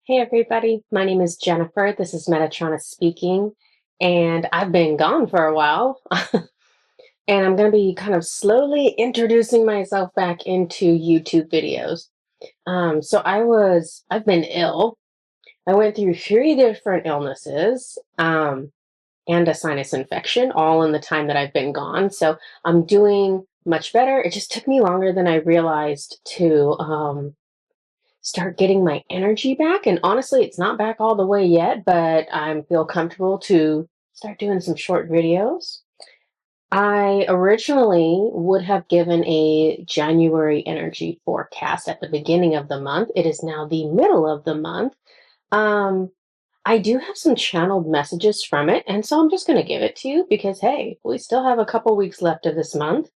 Hey everybody, my name is Jennifer. This is Metatron speaking, and I've been gone for a while. And I'm going to be kind of slowly introducing myself back into YouTube videos. I've been ill. I went through 3 different illnesses, and a sinus infection all in the time that I've been gone. So I'm doing much better. It just took me longer than I realized to start getting my energy back. And honestly, it's not back all the way yet, but I feel comfortable to start doing some short videos. I originally would have given a January energy forecast at the beginning of the month. It is now the middle of the month. Um, I do have some channeled messages from it, and so I'm just going to give it to you because, hey, we still have a couple weeks left of this month.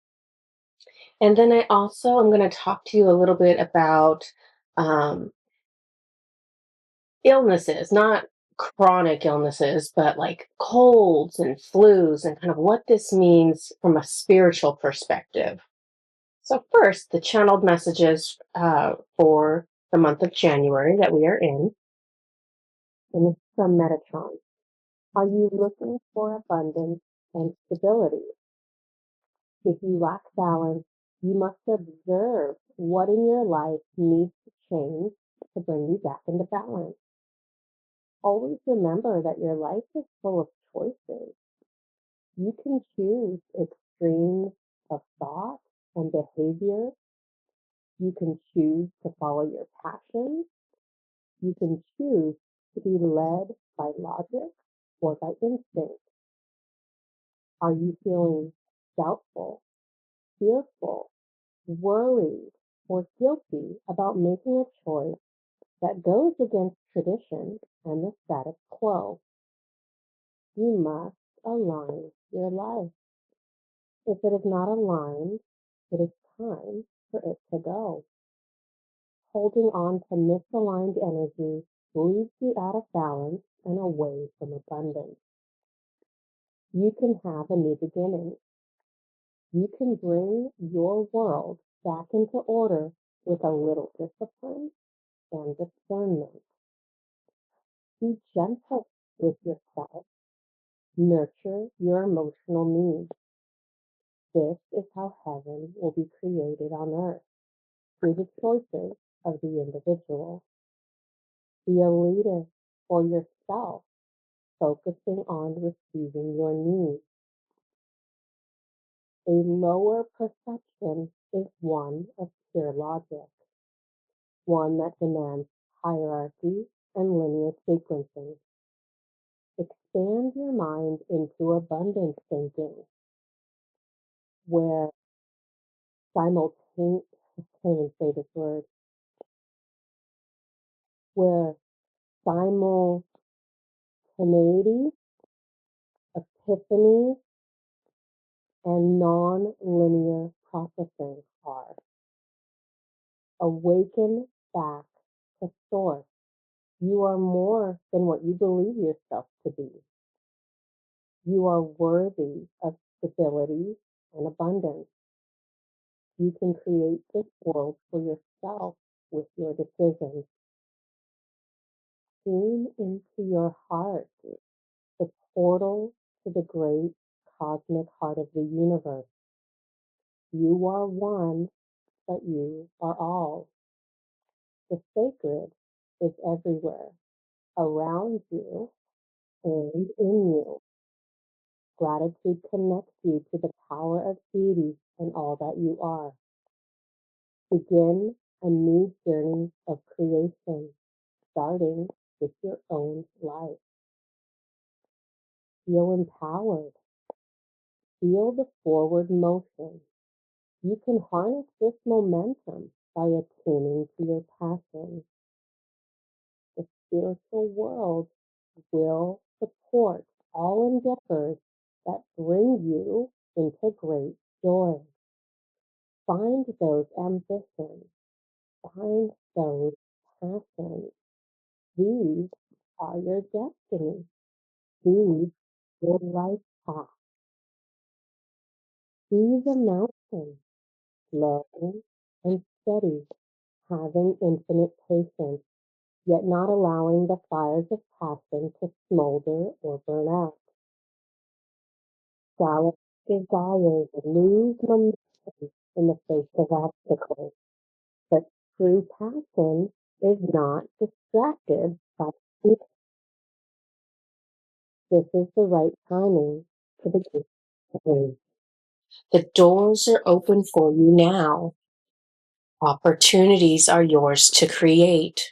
And then I also am going to talk to you a little bit about um, illnesses, not chronic illnesses, but like colds and flus, and kind of what this means from a spiritual perspective. So, first, the channeled messages for the month of January that we are in, and it's from Metatron. Are you looking for abundance and stability? If you lack balance, you must observe what in your life needs to change to bring you back into balance. Always remember that your life is full of choices. You can choose extremes of thought and behavior. You can choose to follow your passions. You can choose to be led by logic or by instinct. Are you feeling doubtful, fearful, worried, or guilty about making a choice that goes against tradition and the status quo? You must align your life. If it is not aligned, it is time for it to go. Holding on to misaligned energy leaves you out of balance and away from abundance. You can have a new beginning. You can bring your world back into order with a little discipline and discernment. Be gentle with yourself. Nurture your emotional needs. This is how heaven will be created on earth, through the choices of the individual. Be a leader for yourself, focusing on receiving your needs. A lower perception is one of pure logic, one that demands hierarchy and linear sequencing. Expand your mind into abundance thinking, where simultaneous, I can't even say this word, where simultaneity, epiphany, and non-linear processing are. Awaken back to source. You are more than what you believe yourself to be. You are worthy of stability and abundance. You can create this world for yourself with your decisions. Tune into your heart, the portal to the great cosmic heart of the universe. You are one, but you are all. The sacred is everywhere, around you and in you. Gratitude connects you to the power of beauty and all that you are. Begin a new journey of creation, starting with your own life. Feel empowered. Feel the forward motion. You can harness this momentum by attuning to your passion. The spiritual world will support all endeavors that bring you into great joy. Find those ambitions. Find those passions. These are your destiny. These your life path. Be the mountain, slow and steady, having infinite patience. yet not allowing the fires of passion to smolder or burn out. Shallow desires lose momentum in the face of obstacles, but true passion is not distracted by fear. This is the right timing to begin. The doors are open for you now. Opportunities are yours to create.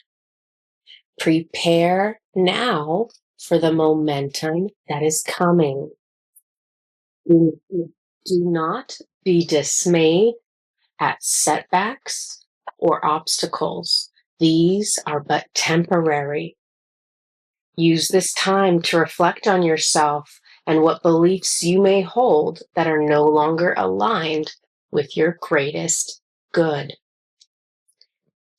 Prepare now for the momentum that is coming. Do not be dismayed at setbacks or obstacles. These are but temporary. Use this time to reflect on yourself and what beliefs you may hold that are no longer aligned with your greatest good.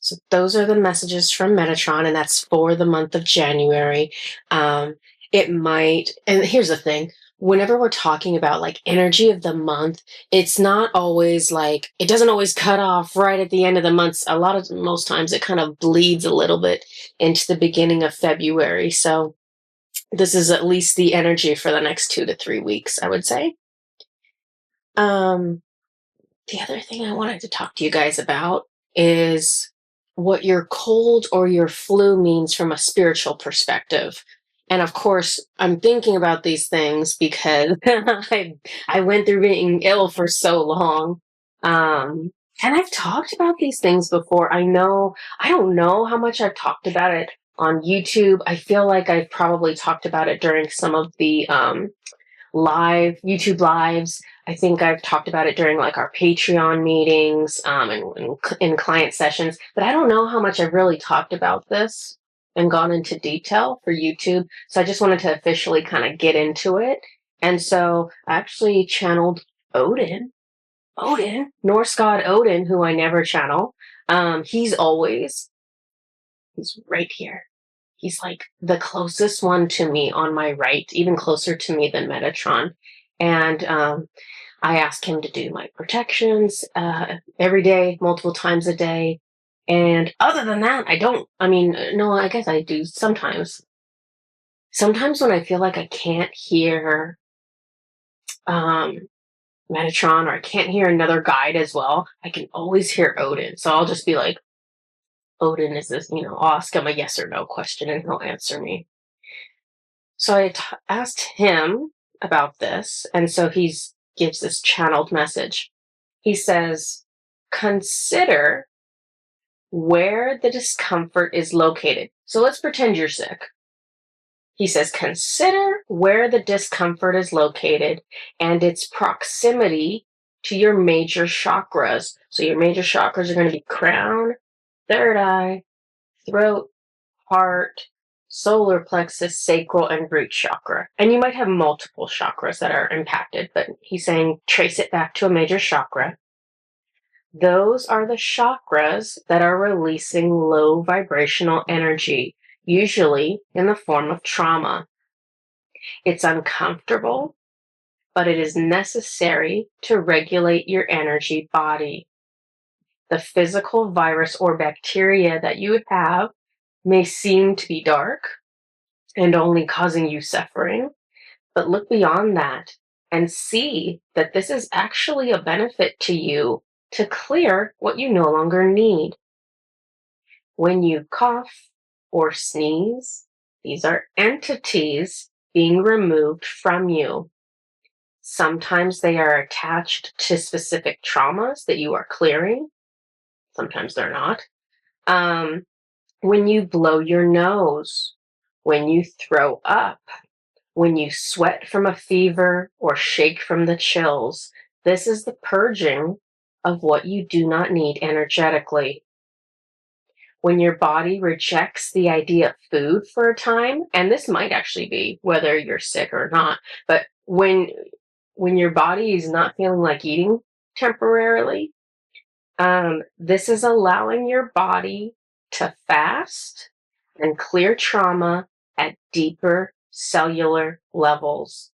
So those are the messages from Metatron, and that's for the month of January. It might, and here's the thing, whenever we're talking about like energy of the month, it's not always like, it doesn't always cut off right at the end of the month. Most times it kind of bleeds a little bit into the beginning of February. So this is at least the energy for the next 2 to 3 weeks, I would say. The other thing I wanted to talk to you guys about is what your cold or your flu means from a spiritual perspective. And of course, I'm thinking about these things because I went through being ill for so long. And I've talked about these things before. I don't know how much I've talked about it on YouTube. I feel like I've probably talked about it during some of the YouTube lives. I think I've talked about it during like our Patreon meetings and in client sessions, but I don't know how much I've really talked about this and gone into detail for YouTube. So I just wanted to officially kind of get into it. And so I actually channeled Odin, Norse god Odin, who I never channel. He's right here. He's like the closest one to me on my right, even closer to me than Metatron. And I ask him to do my protections every day, multiple times a day. And other than that, no, I guess I do sometimes. Sometimes when I feel like I can't hear Metatron or I can't hear another guide as well, I can always hear Odin. So I'll just be like, Odin, is this, I'll ask him a yes or no question and he'll answer me. So I asked him about this, and so he gives this channeled message. He says, consider where the discomfort is located. So let's pretend you're sick. He says, consider where the discomfort is located and its proximity to your major chakras. So your major chakras are going to be crown, third eye, throat, heart, solar plexus, sacral, and root chakra. And you might have multiple chakras that are impacted, but he's saying trace it back to a major chakra. Those are the chakras that are releasing low vibrational energy, usually in the form of trauma. It's uncomfortable, but it is necessary to regulate your energy body. The physical virus or bacteria that you have may seem to be dark and only causing you suffering, but look beyond that and see that this is actually a benefit to you to clear what you no longer need. When you cough or sneeze, these are entities being removed from you. Sometimes they are attached to specific traumas that you are clearing. Sometimes they're not. When you blow your nose, when you throw up, when you sweat from a fever or shake from the chills, this is the purging of what you do not need energetically. When your body rejects the idea of food for a time, and this might actually be whether you're sick or not, but when your body is not feeling like eating temporarily, this is allowing your body to fast and clear trauma at deeper cellular levels.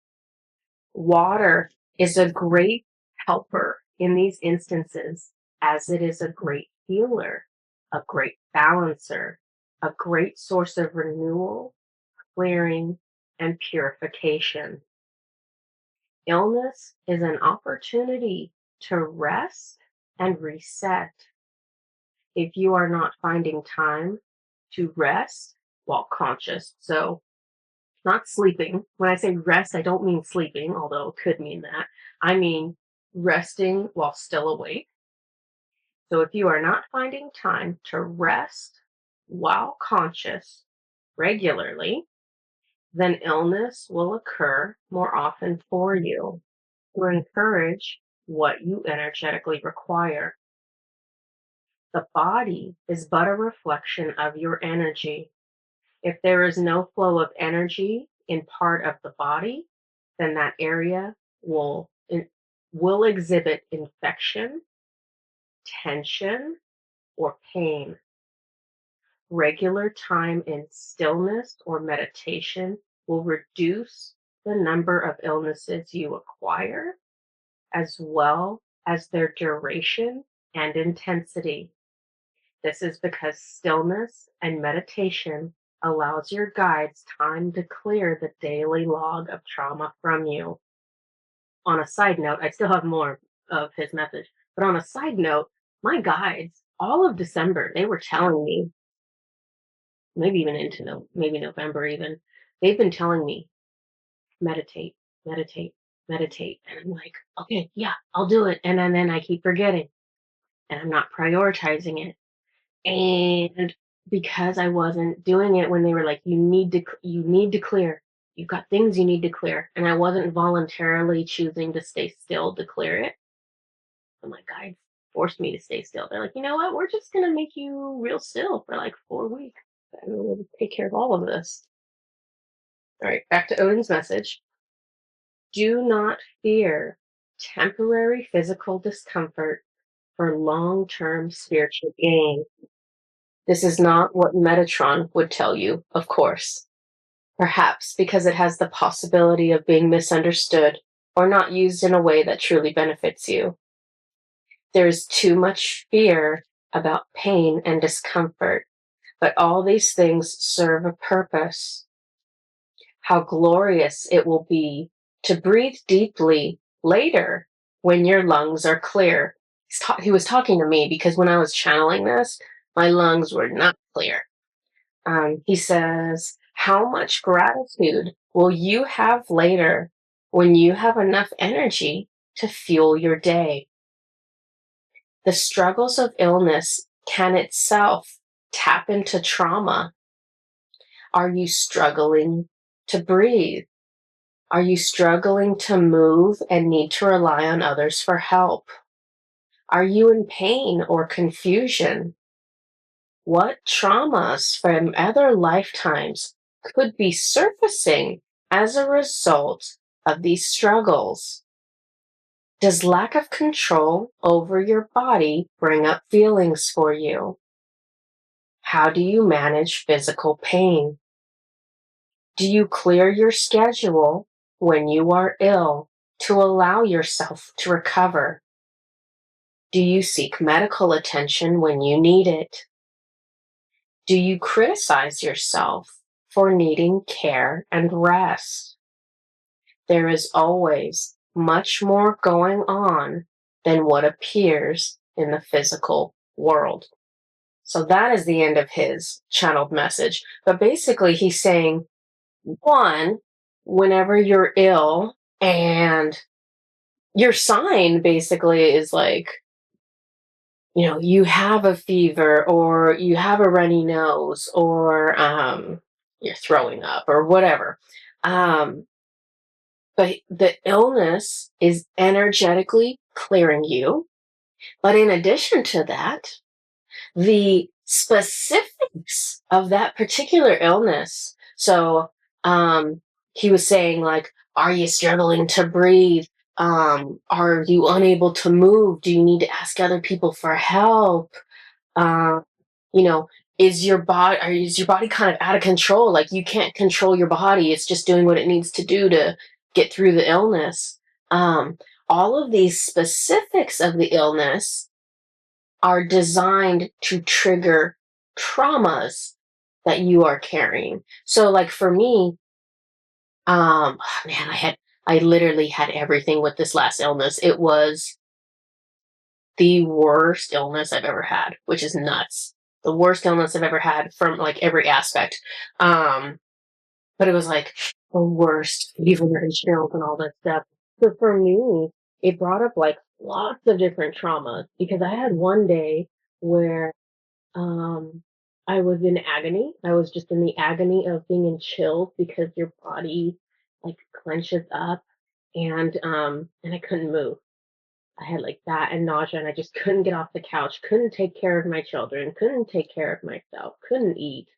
Water is a great helper in these instances, as it is a great healer, a great balancer, a great source of renewal, clearing, and purification. Illness is an opportunity to rest and reset. If you are not finding time to rest while conscious, so not sleeping. When I say rest, I don't mean sleeping, although it could mean that. I mean resting while still awake. So if you are not finding time to rest while conscious regularly, then illness will occur more often for you to encourage what you energetically require. The body is but a reflection of your energy. If there is no flow of energy in part of the body, then that area will exhibit infection, tension, or pain. Regular time in stillness or meditation will reduce the number of illnesses you acquire, as well as their duration and intensity. This is because stillness and meditation allows your guides time to clear the daily log of trauma from you. On a side note, I still have more of his message, but on a side note, my guides, all of December, they were telling me, maybe even into maybe November even, they've been telling me, meditate, meditate, meditate. And I'm like, okay, yeah, I'll do it. And then I keep forgetting and I'm not prioritizing it. And because I wasn't doing it when they were like, you need to clear. You've got things you need to clear. And I wasn't voluntarily choosing to stay still to clear it. So my guides forced me to stay still. They're like, you know what? We're just gonna make you real still for like 4 weeks. And we'll take care of all of this. All right, back to Odin's message. Do not fear temporary physical discomfort for long-term spiritual gain. This is not what Metatron would tell you, of course. Perhaps because it has the possibility of being misunderstood or not used in a way that truly benefits you. There is too much fear about pain and discomfort, but all these things serve a purpose. How glorious it will be to breathe deeply later when your lungs are clear. He was talking to me because when I was channeling this, my lungs were not clear. He says, how much gratitude will you have later when you have enough energy to fuel your day? The struggles of illness can itself tap into trauma. Are you struggling to breathe? Are you struggling to move and need to rely on others for help? Are you in pain or confusion? What traumas from other lifetimes could be surfacing as a result of these struggles? Does lack of control over your body bring up feelings for you? How do you manage physical pain? Do you clear your schedule when you are ill to allow yourself to recover? Do you seek medical attention when you need it? Do you criticize yourself for needing care and rest? There is always much more going on than what appears in the physical world. So that is the end of his channeled message. But basically, he's saying, one, whenever you're ill and your sign basically is like, you have a fever or you have a runny nose or you're throwing up or whatever. But the illness is energetically clearing you. But in addition to that, the specifics of that particular illness. So he was saying, like, are you struggling to breathe? Are you unable to move? Do you need to ask other people for help? Uh, you know, is your body kind of out of control? Like you can't control your body. It's just doing what it needs to do to get through the illness. All of these specifics of the illness are designed to trigger traumas that you are carrying. So like for me, man, I literally had everything with this last illness. It was the worst illness I've ever had, which is nuts. The worst illness I've ever had from like every aspect. Um, but it was like the worst fever and chills and all that stuff. So for me, it brought up like lots of different traumas because I had one day where um I was in agony. I was just in the agony of being in chills because your body like clenches up and I couldn't move. I had like that and nausea and I just couldn't get off the couch, couldn't take care of my children, couldn't take care of myself, couldn't eat.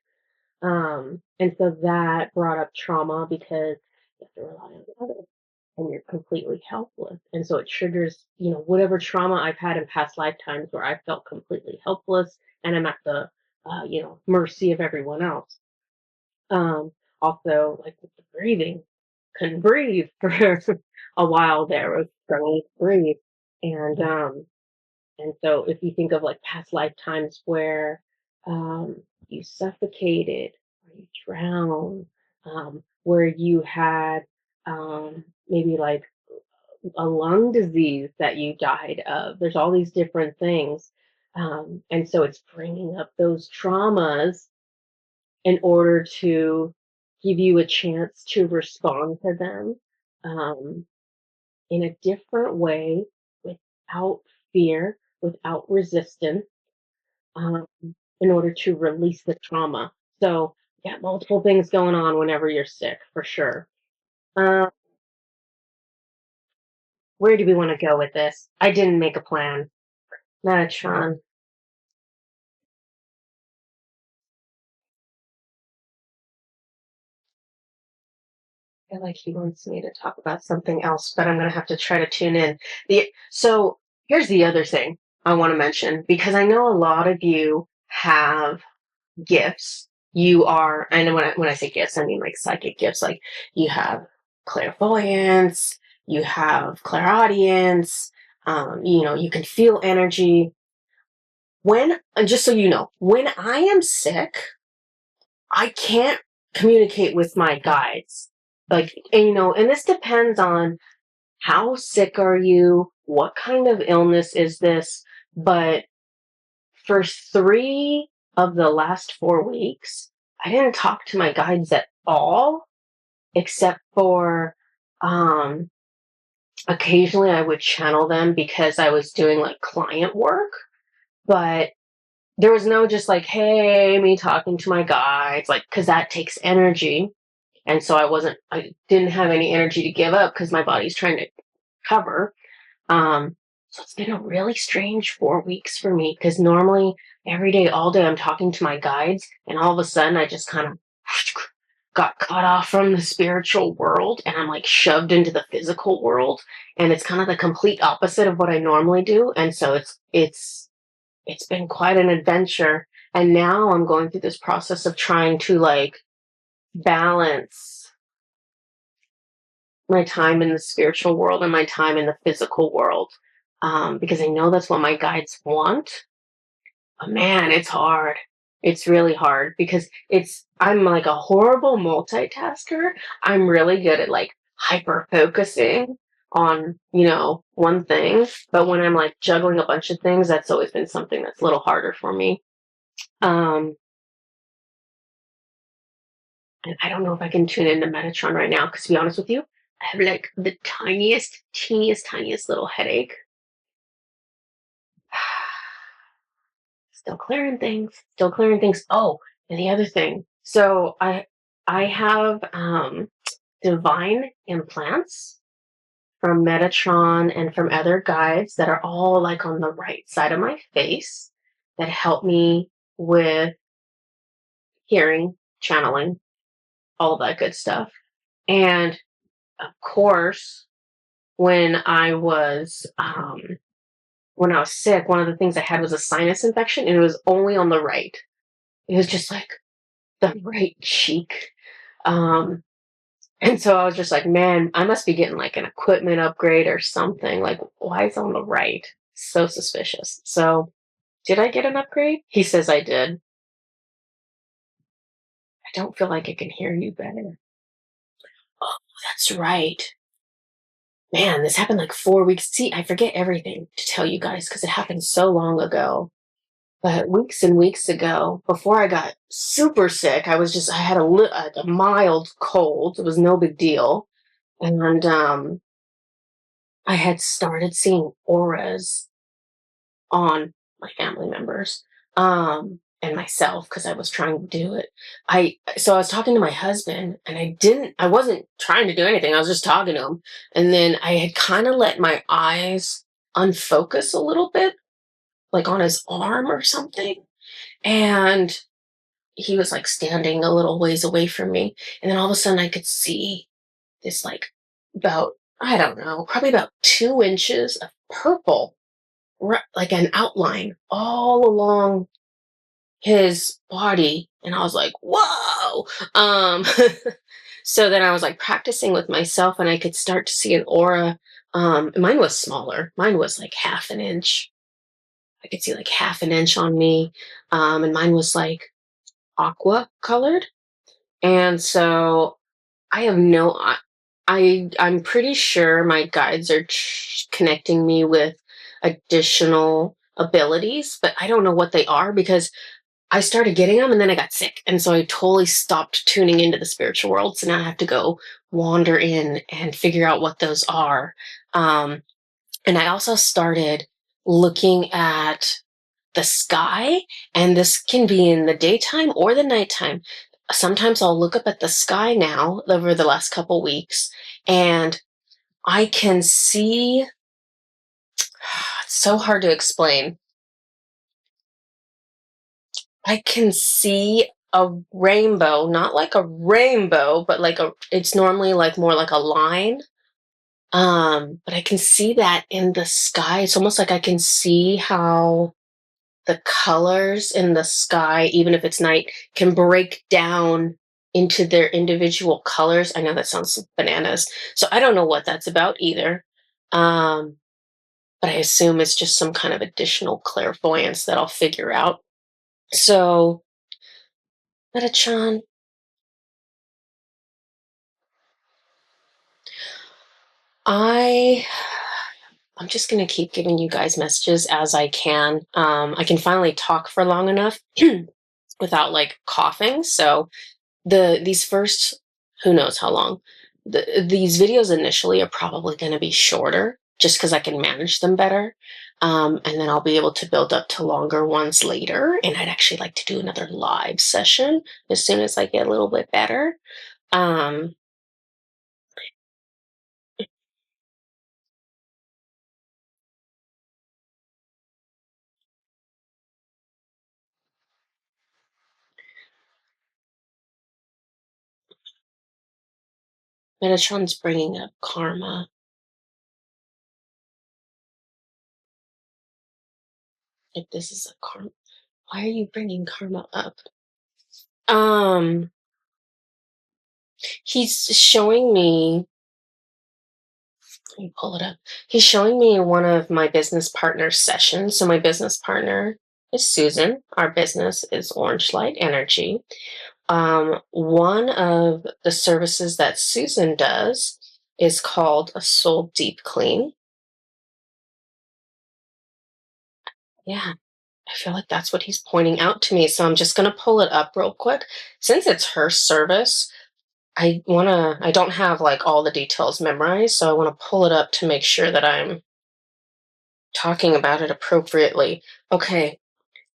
And so that brought up trauma because you have to rely on others and you're completely helpless. And so it triggers, whatever trauma I've had in past lifetimes where I felt completely helpless and I'm at the, mercy of everyone else. Um, Also, like with the breathing, couldn't breathe for a while there. I was struggling to breathe. And, um, and so if you think of like past lifetimes where you suffocated or you drowned, where you had maybe like a lung disease that you died of, there's all these different things. And so it's bringing up those traumas in order to give you a chance to respond to them um, in a different way without fear, without resistance, um, in order to release the trauma. So, yeah, multiple things going on whenever you're sick, for sure. Uh, where do we want to go with this? I didn't make a plan. Metatron. I feel like he wants me to talk about something else, but I'm going to have to try to tune in. So here's the other thing I want to mention because I know a lot of you have gifts. You are, and when I say gifts, I mean like psychic gifts. Like you have clairvoyance, you have clairaudience. You can feel energy. And just so you know, when I am sick, I can't communicate with my guides. Like, and this depends on how sick are you, what kind of illness is this, but for 3 of the last 4 weeks, I didn't talk to my guides at all, except for um, occasionally I would channel them because I was doing like client work, but there was no just like, hey, me talking to my guides, like, because that takes energy. And so I didn't have any energy to give up because my body's trying to cover. Um, so it's been a really strange 4 weeks for me because normally every day, all day, I'm talking to my guides, and all of a sudden I just kind of got cut off from the spiritual world and I'm like shoved into the physical world. And it's kind of the complete opposite of what I normally do. And so it's been quite an adventure. And now I'm going through this process of trying to like balance my time in the spiritual world and my time in the physical world because I know that's what my guides want. But man, it's hard. It's really hard because I'm like a horrible multitasker. I'm really good at like hyper focusing on, one thing. But when I'm like juggling a bunch of things, that's always been something that's a little harder for me. Um, and I don't know if I can tune into Metatron right now because to be honest with you, I have like the tiniest, teeniest, tiniest little headache. Still clearing things. Still clearing things. Oh, and the other thing. So I have divine implants from Metatron and from other guides that are all like on the right side of my face that help me with hearing, channeling, all that good stuff. And of course, when I was when I was sick, one of the things I had was a sinus infection, and it was only on the right. It was just like the right cheek. Um, and so I was just like, man, I must be getting like an equipment upgrade or something. Like, why is it on the right? So suspicious. So, did I get an upgrade? He says I did. I don't feel like I can hear you better. Oh, that's right. Man, this happened like 4 weeks. See, I forget everything to tell you guys because it happened so long ago. But weeks and weeks ago, before I got super sick, I had a mild cold. It was no big deal. And I had started seeing auras on my family members and myself because I was trying to do it. I was talking to my husband and I wasn't trying to do anything. I was just talking to him. And then I had kind of let my eyes unfocus a little bit, like on his arm or something. And he was like standing a little ways away from me. And then all of a sudden I could see this like about, I don't know, probably about 2 inches of purple, like an outline all along his body. And I was like, whoa. Um, so then I was like practicing with myself and I could start to see an aura. Mine was smaller. Mine was like half an inch. I could see like half an inch on me. And mine was like aqua colored. And so I have no, I'm pretty sure my guides are connecting me with additional abilities, but I don't know what they are because I started getting them and then I got sick. And so I totally stopped tuning into the spiritual world. So now I have to go wander in and figure out what those are. And I also started looking at the sky, and this can be in the daytime or the nighttime. Sometimes I'll look up at the sky now over the last couple weeks, and I can see, it's so hard to explain. I can see a rainbow, not like a rainbow, but it's normally like more like a line. But I can see that in the sky. It's almost like I can see how the colors in the sky, even if it's night, can break down into their individual colors. I know that sounds bananas. So I don't know what that's about either. Um, but I assume it's just some kind of additional clairvoyance that I'll figure out. So, Metatron, I I'm just gonna keep giving you guys messages as I can. I can finally talk for long enough without like coughing. So these first, who knows how long, these videos initially are probably going to be shorter just because I can manage them better. And then I'll be able to build up to longer ones later. And I'd actually like to do another live session as soon as I get a little bit better. Um, Metatron's bringing up karma. If this is a karma, why are you bringing karma up? Um, he's showing me, let me pull it up. He's showing me one of my business partner's sessions. So my business partner is Susan. Our business is Orange Light Energy. One of the services that Susan does is called a soul deep clean. Yeah, I feel like that's what he's pointing out to me. So I'm just going to pull it up real quick. Since it's her service, I don't have like all the details memorized. So I want to pull it up to make sure that I'm talking about it appropriately. Okay.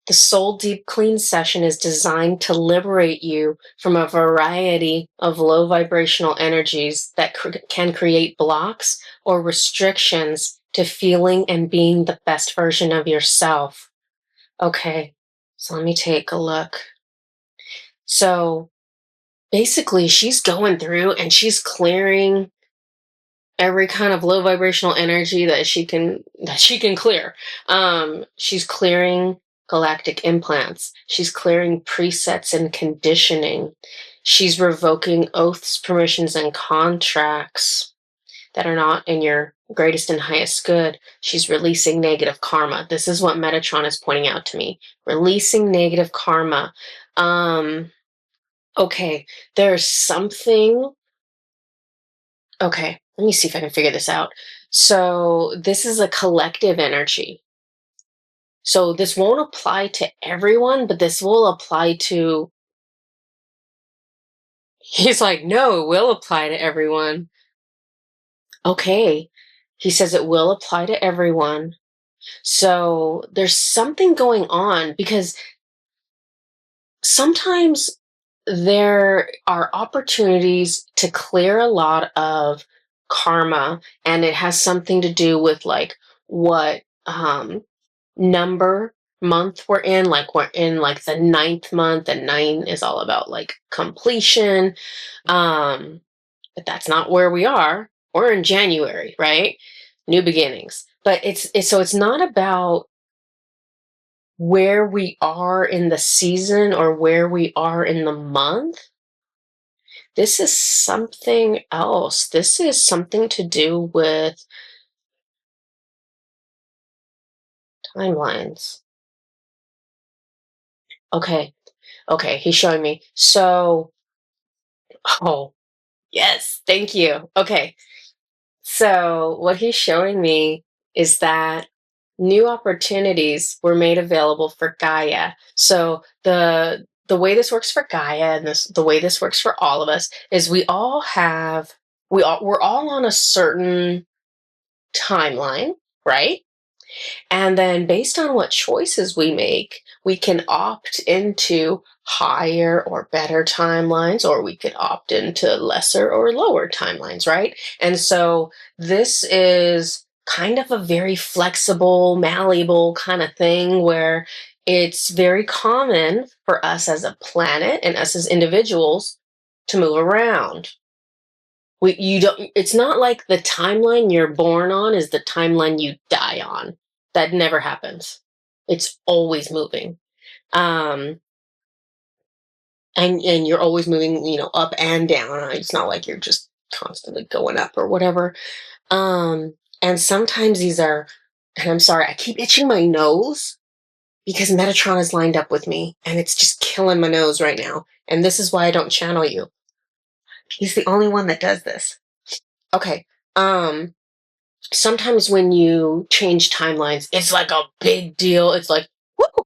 The Soul Deep Clean session is designed to liberate you from a variety of low vibrational energies that can create blocks or restrictions to feeling and being the best version of yourself. Okay, so let me take a look. So basically, she's going through and she's clearing every kind of low vibrational energy that she can clear. She's clearing galactic implants. She's clearing presets and conditioning. She's revoking oaths, permissions, and contracts that are not in your greatest and highest good. She's releasing negative karma. This is what Metatron is pointing out to me. Releasing negative karma. Okay, there's something. Okay, let me see if I can figure this out. So this is a collective energy. So this won't apply to everyone, but this will apply to. He's like, no, it will apply to everyone. Okay. He says it will apply to everyone. So there's something going on because sometimes there are opportunities to clear a lot of karma, and it has something to do with like what number month we're in. Like we're in like the ninth month, and 9 is all about like completion. But that's not where we are. We're in January, right? New beginnings. But it's not about where we are in the season or where we are in the month. This is something else. This is something to do with timelines. Okay. Okay, he's showing me. So, oh, yes, thank you. Okay. So, what he's showing me is that new opportunities were made available for Gaia. So, the way this works for Gaia and the way this works for all of us is we're all on a certain timeline, right? And then based on what choices we make, we can opt into higher or better timelines, or we could opt into lesser or lower timelines, right? And so this is kind of a very flexible, malleable kind of thing where it's very common for us as a planet and us as individuals to move around. You don't. It's not like the timeline you're born on is the timeline you die on. That never happens. It's always moving, um, and you're always moving. Up and down. It's not like you're just constantly going up or whatever. And sometimes these are. And I'm sorry, I keep itching my nose because Metatron is lined up with me, and it's just killing my nose right now. And this is why I don't channel you. He's the only one that does this. Okay. Sometimes when you change timelines, it's like a big deal. It's like, whoo,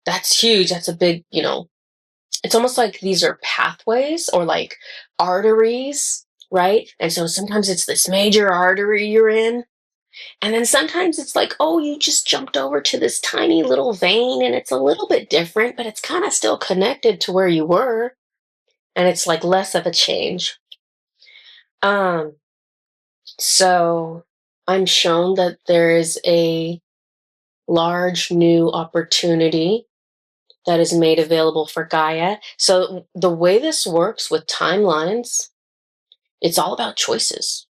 that's huge. That's a big, it's almost like these are pathways or like arteries, right? And so sometimes it's this major artery you're in. And then sometimes it's like, oh, you just jumped over to this tiny little vein and it's a little bit different, but it's kind of still connected to where you were. And it's like less of a change. Um, so I'm shown that there is a large new opportunity that is made available for Gaia. So the way this works with timelines, it's all about choices.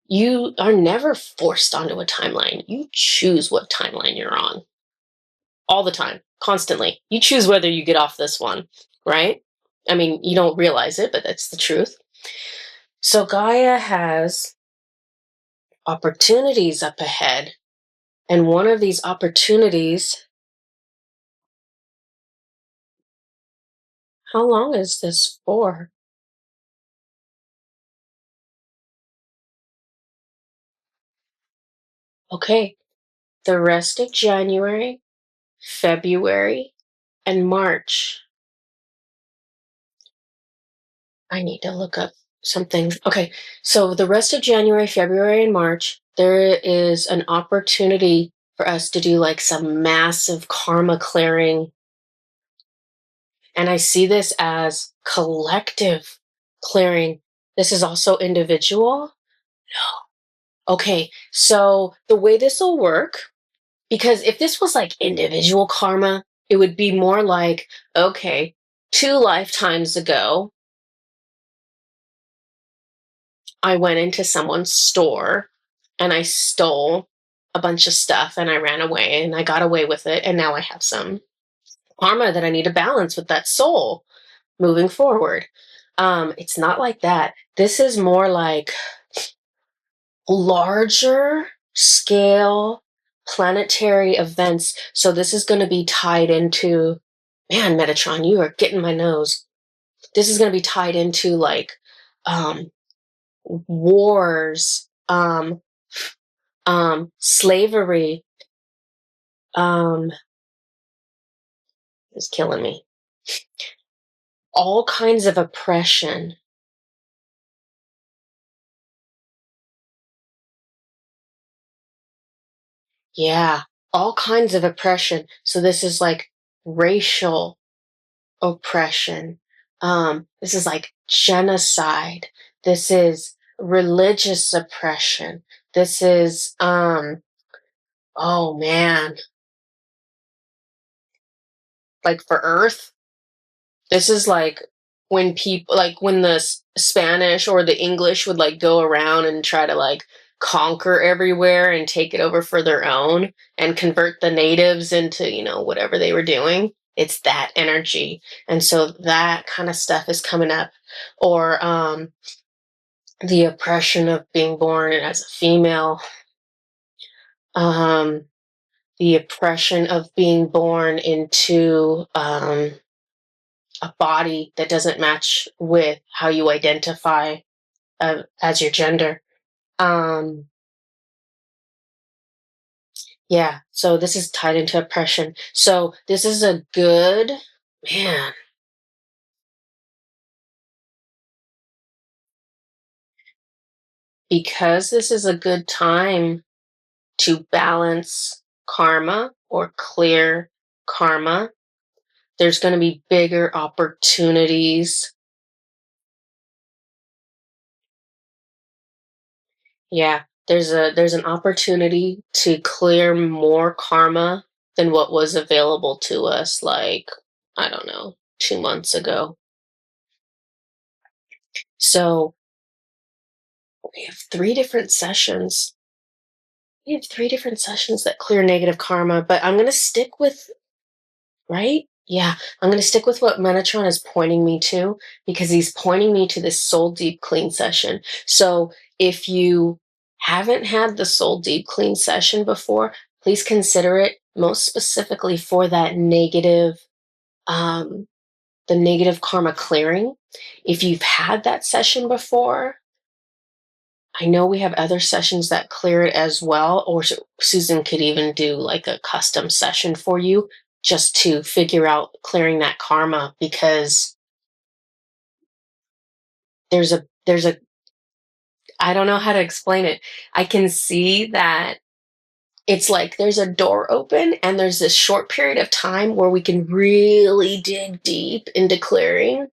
You are never forced onto a timeline. You choose what timeline you're on. All the time, constantly. You choose whether you get off this one, right? I mean, you don't realize it, but that's the truth. So Gaia has opportunities up ahead. And one of these opportunities. How long is this for? Okay, the rest of January, February, and March. I need to look up something. Okay, so the rest of January, February, and March, there is an opportunity for us to do like some massive karma clearing. And I see this as collective clearing. This is also individual. Okay, so the way this will work, because if this was like individual karma, it would be more like, okay, 2 lifetimes ago, I went into someone's store and I stole a bunch of stuff and I ran away and I got away with it. And now I have some karma that I need to balance with that soul moving forward. It's not like that. This is more like larger scale planetary events. So this is going to be tied into, man, Metatron, you are getting my nose. this is going to be tied into like wars, slavery, is killing me. All kinds of oppression. Yeah, all kinds of oppression. So this is like racial oppression. This is like genocide. This is religious oppression. This is oh man, like for Earth, this is like when people, like when the Spanish or the English would like go around and try to like conquer everywhere and take it over for their own and convert the natives into, whatever they were doing. It's that energy. And so that kind of stuff is coming up. Or the oppression of being born as a female. The oppression of being born into a body that doesn't match with how you identify as your gender. Yeah, so this is tied into oppression. So this is a good, man, because this is a good time to balance karma or clear karma. There's going to be bigger opportunities. Yeah, there's an opportunity to clear more karma than what was available to us, like, I don't know, 2 months ago. So we have 3 different sessions. We have 3 different sessions that clear negative karma, but I'm going to stick with, right? Yeah, I'm going to stick with what Metatron is pointing me to, because he's pointing me to this Soul Deep Clean session. So if you haven't had the Soul Deep Clean session before, please consider it most specifically for that the negative karma clearing. If you've had that session before, I know we have other sessions that clear it as well, or Susan could even do like a custom session for you just to figure out clearing that karma, because there's a I don't know how to explain it. I can see that it's like there's a door open and there's this short period of time where we can really dig deep into clearing,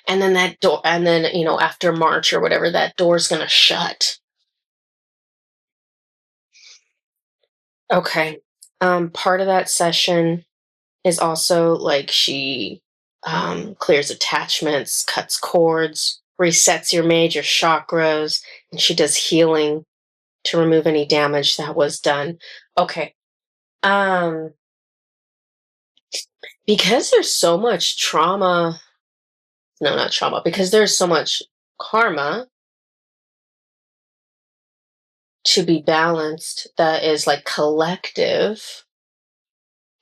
and then that door, and then after March or whatever, that door's going to shut. Okay. Part of that session is also like she clears attachments, cuts cords, resets your major chakras, and she does healing to remove any damage that was done. Okay. Um, because there's so much trauma, no, not trauma, because there's so much karma to be balanced that is like collective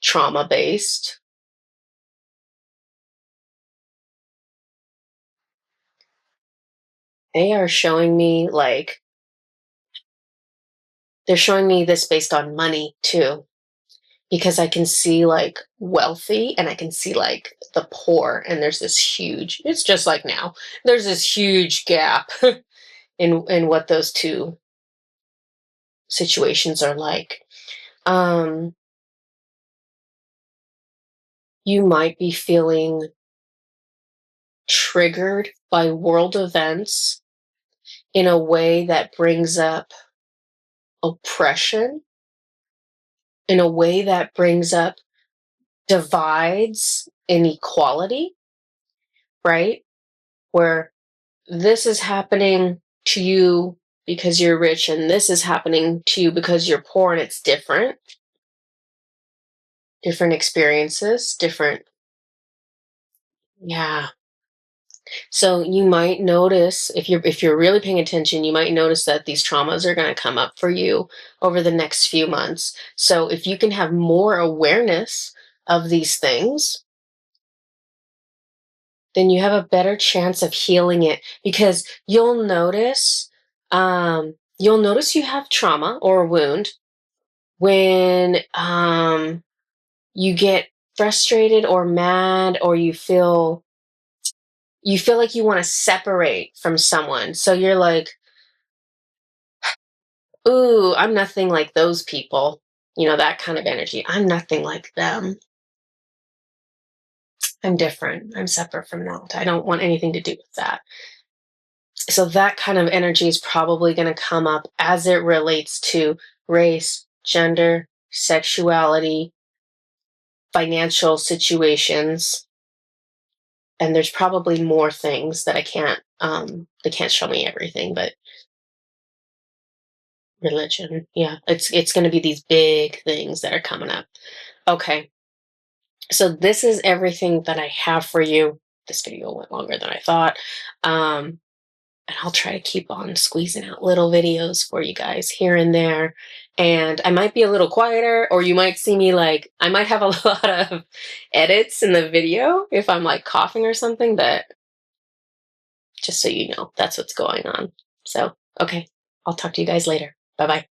trauma based. They are showing me like, they're showing me this based on money too, because I can see like wealthy and I can see like the poor, and there's this huge, it's just like now, there's this huge gap in what those two situations are like. You might be feeling triggered by world events in a way that brings up oppression, in a way that brings up divides, inequality, right? Where this is happening to you because you're rich, and this is happening to you because you're poor, and it's different experiences, different. Yeah. So you might notice, if you're really paying attention, you might notice that these traumas are going to come up for you over the next few months. So if you can have more awareness of these things, then you have a better chance of healing it, because you'll notice you have trauma or a wound when you get frustrated or mad, or you feel like you want to separate from someone. So you're like, ooh, I'm nothing like those people. That kind of energy. I'm nothing like them. I'm different. I'm separate from that. I don't want anything to do with that. So that kind of energy is probably going to come up as it relates to race, gender, sexuality, financial situations. And there's probably more things that they can't show me everything, but religion. Yeah, it's going to be these big things that are coming up. Okay. So this is everything that I have for you. This video went longer than I thought. And I'll try to keep on squeezing out little videos for you guys here and there. And I might be a little quieter, or you might see me I might have a lot of edits in the video if I'm coughing or something, but just so you know, that's what's going on. So, okay, I'll talk to you guys later. Bye bye.